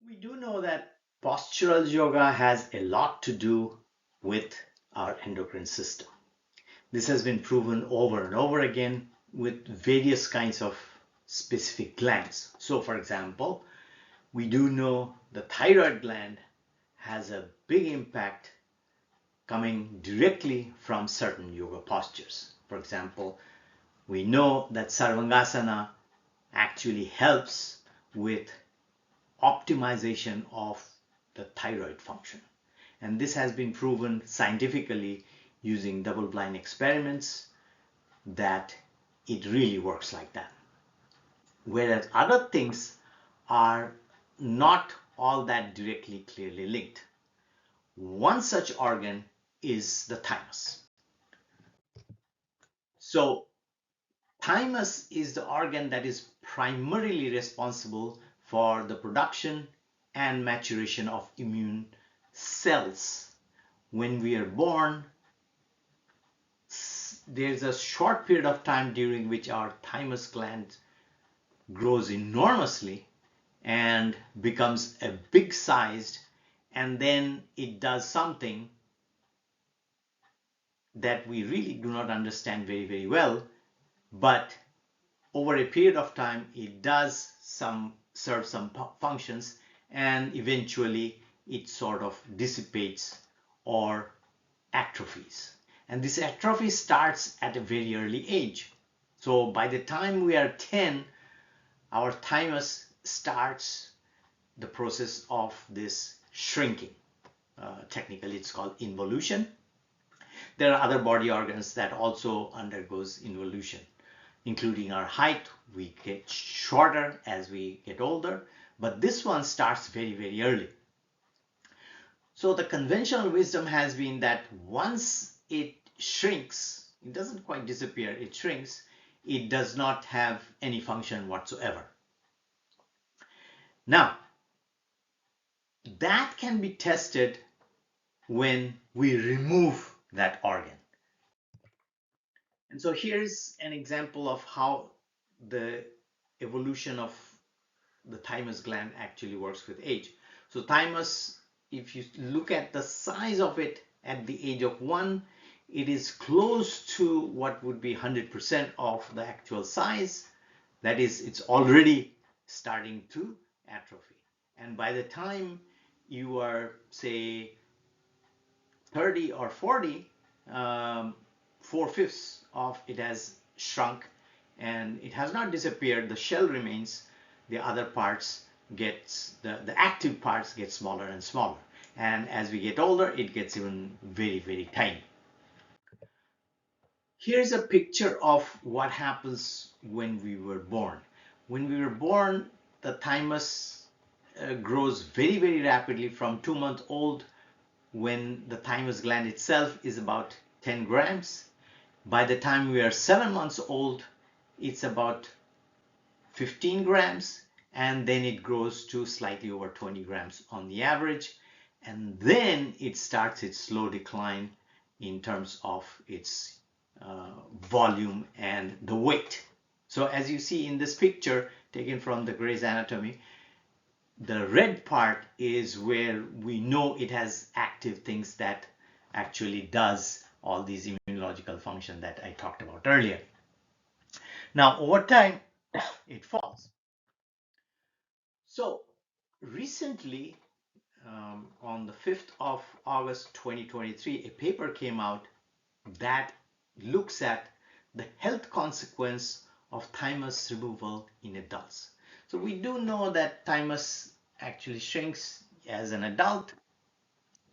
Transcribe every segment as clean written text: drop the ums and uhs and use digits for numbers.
We do know that postural yoga has a lot to do with our endocrine system. This has been proven over and over again with various kinds of specific glands. So, for example, we do know the thyroid gland has a big impact coming directly from certain yoga postures. For example, we know that Sarvangasana actually helps with optimization of the thyroid function. And this has been proven scientifically using double-blind experiments that it really works like that. Whereas other things are not all that directly clearly linked. One such organ is the thymus. So thymus is the organ that is primarily responsible for the production and maturation of immune cells. When we are born, there's a short period of time during which our thymus gland grows enormously and becomes a big sized, and then it does something that we really do not understand very, very well, but over a period of time it does serve some functions, and eventually it sort of dissipates or atrophies. And this atrophy starts at a very early age. So by the time we are 10, our thymus starts the process of this shrinking. Technically it's called involution. There are other body organs that also undergoes involution, including our height. We get shorter as we get older, but this one starts very, very early. So the conventional wisdom has been that once it shrinks, it doesn't quite disappear, it shrinks, it does not have any function whatsoever. Now, that can be tested when we remove that organ. And so here's an example of how the evolution of the thymus gland actually works with age. So thymus, if you look at the size of it at the age of 1, it is close to what would be 100% of the actual size. That is, it's already starting to atrophy. And by the time you are, say, 30 or 40, 4/5 of it has shrunk, and it has not disappeared. The shell remains. The other parts gets, the active parts get smaller and smaller. And as we get older, it gets even very, very tiny. Here's a picture of what happens when we were born. When we were born, the thymus grows very, very rapidly from 2 months old, when the thymus gland itself is about 10 grams. By the time we are 7 months old, it's about 15 grams, and then it grows to slightly over 20 grams on the average. And then it starts its slow decline in terms of its volume and the weight. So as you see in this picture taken from the Gray's Anatomy, the red part is where we know it has active things that actually does all these immunological function that I talked about earlier. Now over time it falls. So recently, on the 5th of August 2023, a paper came out that looks at the health consequence of thymus removal in adults. So we do know that thymus actually shrinks as an adult.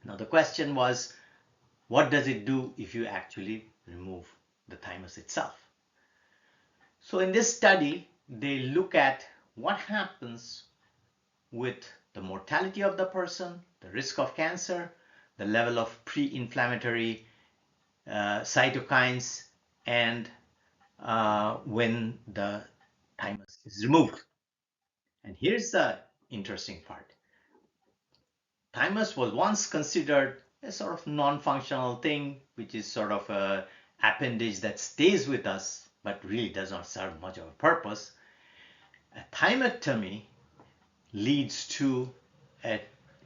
Now the question was, what does it do if you actually remove the thymus itself? So in this study, they look at what happens with the mortality of the person, the risk of cancer, the level of pre-inflammatory cytokines, and when the thymus is removed. And here's the interesting part. Thymus was once considered a sort of non-functional thing, which is sort of an appendage that stays with us, but really does not serve much of a purpose. A thymectomy leads to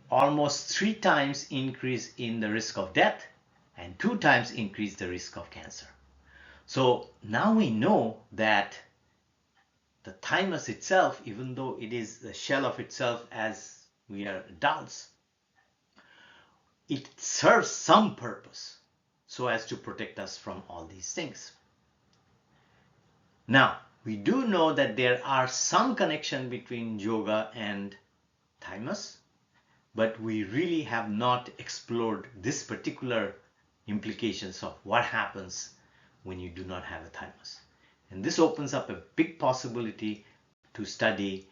almost 3 times increase in the risk of death and 2 times increase the risk of cancer. So now we know that the thymus itself, even though it is the shell of itself as we are adults, it serves some purpose so as to protect us from all these things. Now, we do know that there are some connection between yoga and thymus, but we really have not explored this particular implications of what happens when you do not have a thymus. And this opens up a big possibility to study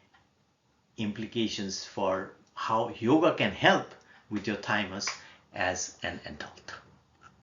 implications for how yoga can help with your thymus as an adult.